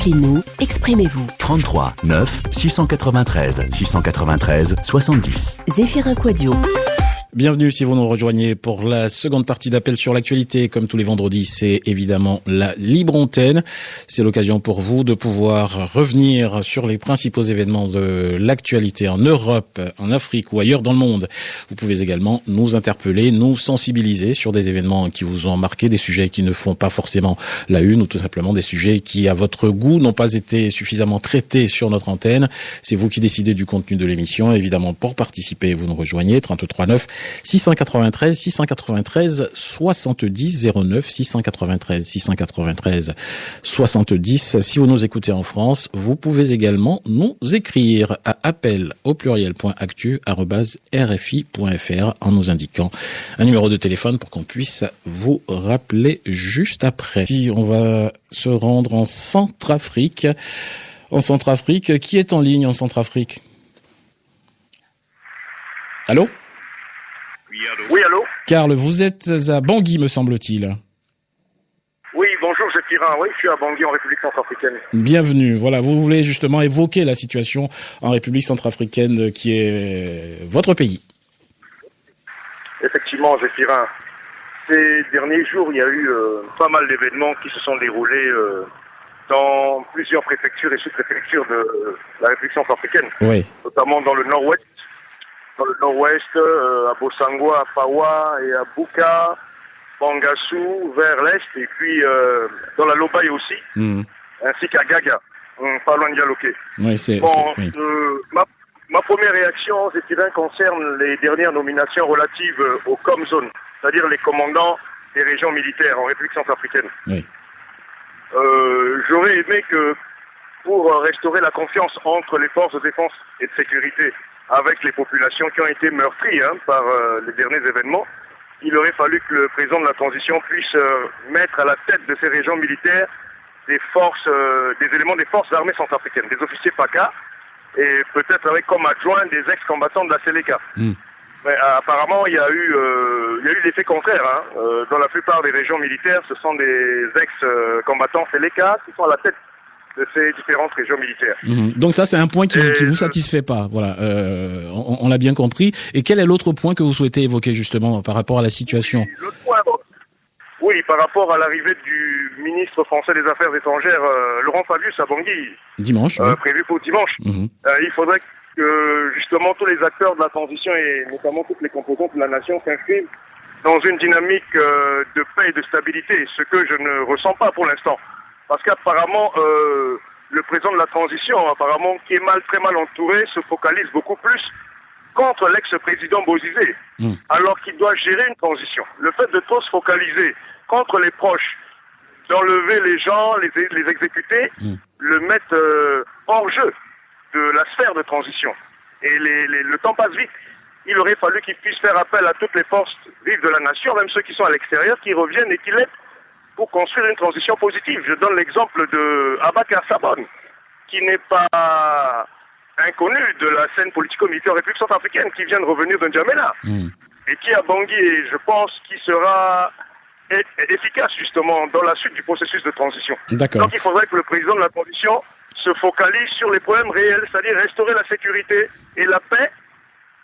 Appelez-nous, exprimez-vous. 33 9 693 693 70. Zéphirin Quadio. Bienvenue si vous nous rejoignez pour la seconde partie d'Appel sur l'actualité. Comme tous les vendredis, c'est évidemment la libre antenne. C'est l'occasion pour vous de pouvoir revenir sur les principaux événements de l'actualité en Europe, en Afrique ou ailleurs dans le monde. Vous pouvez également nous interpeller, nous sensibiliser sur des événements qui vous ont marqué, des sujets qui ne font pas forcément la une ou tout simplement des sujets qui, à votre goût, n'ont pas été suffisamment traités sur notre antenne. C'est vous qui décidez du contenu de l'émission. Évidemment, pour participer, vous nous rejoignez 33 9 693 70 09 693 70. Si vous nous écoutez en France, vous pouvez également nous écrire à appel@rfi.fr en nous indiquant un numéro de téléphone pour qu'on puisse vous rappeler juste après. Si on va se rendre en Centrafrique. En Centrafrique, qui est en ligne en Centrafrique? Allô? Oui, allô? Karl, vous êtes à Bangui, me semble-t-il. Oui, bonjour, Zéphirin. Oui, je suis à Bangui, en République centrafricaine. Bienvenue. Voilà, vous voulez justement évoquer la situation en République centrafricaine qui est votre pays. Effectivement, Zéphirin. Ces derniers jours, il y a eu pas mal d'événements qui se sont déroulés dans plusieurs préfectures et sous-préfectures de la République centrafricaine. Oui. Notamment dans le nord-ouest. Dans le nord-ouest, à Bossango, à Pawa et à Buka, Bangassou, vers l'est, et puis dans la Lobaye aussi, ainsi qu'à Gaga, pas loin de Yaloké. Oui, oui. Ma première réaction, Zéphirin, concerne les dernières nominations relatives aux COMZONE, c'est-à-dire les commandants des régions militaires en République centrafricaine. Oui. J'aurais aimé que, pour restaurer la confiance entre les forces de défense et de sécurité, avec les populations qui ont été meurtries par les derniers événements, il aurait fallu que le président de la transition puisse mettre à la tête de ces régions militaires des éléments des forces armées centrafricaines, des officiers PACA, et peut-être avec comme adjoint des ex-combattants de la Séléka. Mais apparemment, il y a eu l'effet contraire. Dans la plupart des régions militaires, ce sont des ex-combattants Séléka qui sont à la tête de ces différentes régions militaires. Donc ça, c'est un point qui vous satisfait pas. Voilà, on l'a bien compris. Et quel est l'autre point que vous souhaitez évoquer justement par rapport à la situation? L'autre point, oui, par rapport à l'arrivée du ministre français des Affaires étrangères, Laurent Fabius, à Bangui. Dimanche, oui. Prévu pour dimanche. Il faudrait que justement tous les acteurs de la transition et notamment toutes les composantes de la nation s'inscrivent dans une dynamique de paix et de stabilité, ce que je ne ressens pas pour l'instant. Parce qu'apparemment, le président de la transition, qui est très mal entouré, se focalise beaucoup plus contre l'ex-président Bozizé, alors qu'il doit gérer une transition. Le fait de trop se focaliser contre les proches, d'enlever les gens, les exécuter, le mettre hors jeu de la sphère de transition. Et le temps passe vite. Il aurait fallu qu'il puisse faire appel à toutes les forces vives de la nation, même ceux qui sont à l'extérieur, qui reviennent et qui l'aident pour construire une transition positive. Je donne l'exemple de Abakar Sabon, qui n'est pas inconnu de la scène politico-militaire en République centrafricaine, qui vient de revenir de N'Djamena, et qui à Bangui, je pense, qui sera efficace justement dans la suite du processus de transition. D'accord. Donc il faudrait que le président de la transition se focalise sur les problèmes réels, c'est-à-dire restaurer la sécurité et la paix,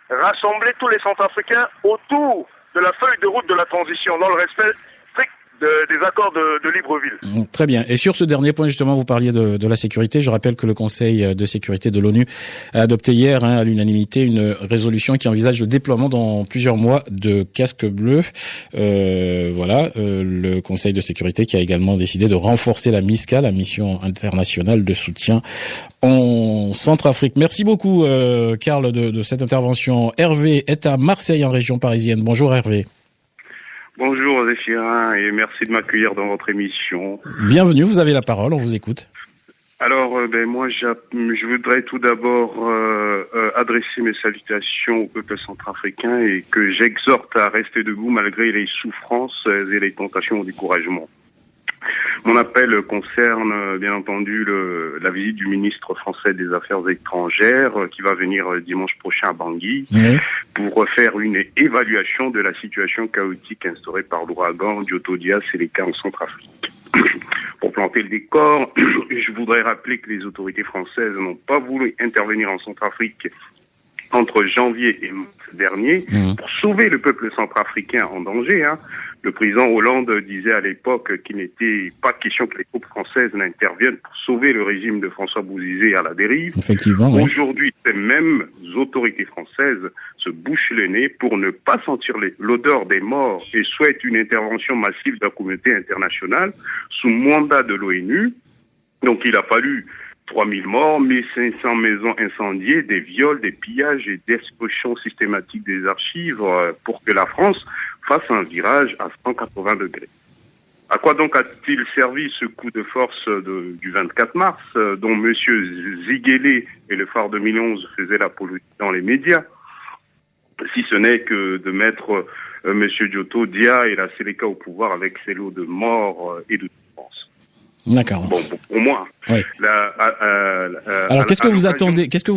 rassembler tous les Centrafricains autour de la feuille de route de la transition, dans le respect strict des accords de Libreville. Très bien. Et sur ce dernier point, justement, vous parliez de la sécurité. Je rappelle que le Conseil de sécurité de l'ONU a adopté hier, à l'unanimité, une résolution qui envisage le déploiement dans plusieurs mois de casques bleus. Le Conseil de sécurité qui a également décidé de renforcer la MISCA, la mission internationale de soutien en Centrafrique. Merci beaucoup, Karl, de cette intervention. Hervé est à Marseille, en région parisienne. Bonjour, Hervé. Bonjour Zéphirin et merci de m'accueillir dans votre émission. Bienvenue, vous avez la parole, on vous écoute. Alors, moi, je voudrais tout d'abord adresser mes salutations au peuple centrafricain et que j'exhorte à rester debout malgré les souffrances et les tentations au découragement. Mon appel concerne, bien entendu, la visite du ministre français des Affaires étrangères qui va venir dimanche prochain à Bangui pour faire une évaluation de la situation chaotique instaurée par l'ouragan Dioto Dias et les cas en Centrafrique. Pour planter le décor, je voudrais rappeler que les autorités françaises n'ont pas voulu intervenir en Centrafrique entre janvier et mars dernier pour sauver le peuple centrafricain en danger. Le président Hollande disait à l'époque qu'il n'était pas question que les troupes françaises n'interviennent pour sauver le régime de François Bozizé à la dérive. Effectivement, oui. Aujourd'hui, ces mêmes autorités françaises se bouchent le nez pour ne pas sentir l'odeur des morts et souhaitent une intervention massive de la communauté internationale sous mandat de l'ONU. Donc il a fallu 3000 morts, 1500 maisons incendiées, des viols, des pillages et destruction systématique des archives pour que la France fasse un virage à 180 degrés. À quoi donc a-t-il servi ce coup de force du 24 mars, dont M. Ziguélé et le Phare 2011 faisaient l'apologie dans les médias, si ce n'est que de mettre M. Dioto Dia et la Séléka au pouvoir avec ses lots de morts et de souffrances. D'accord. Bon, pour moi. Oui. Alors, qu'est-ce que vous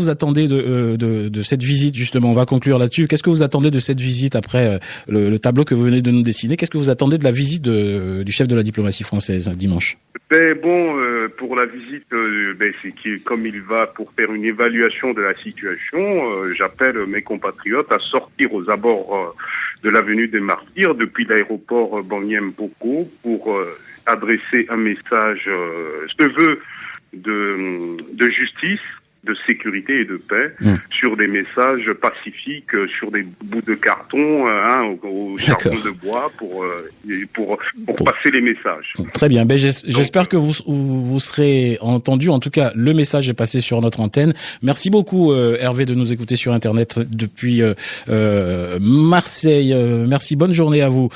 attendez de cette visite, justement? On va conclure là-dessus. Qu'est-ce que vous attendez de cette visite après le tableau que vous venez de nous dessiner? Qu'est-ce que vous attendez de la visite du chef de la diplomatie française dimanche? Pour la visite, c'est comme il va pour faire une évaluation de la situation, j'appelle mes compatriotes à sortir aux abords de l'avenue des Martyrs depuis l'aéroport Bangui-Mpoko pour adresser un message, ce vœu de justice, de sécurité et de paix sur des messages pacifiques, sur des bouts de carton, au charbon de bois pour passer les messages. Très bien. J'espère que vous serez entendu. En tout cas, le message est passé sur notre antenne. Merci beaucoup, Hervé, de nous écouter sur Internet depuis Marseille. Merci. Bonne journée à vous.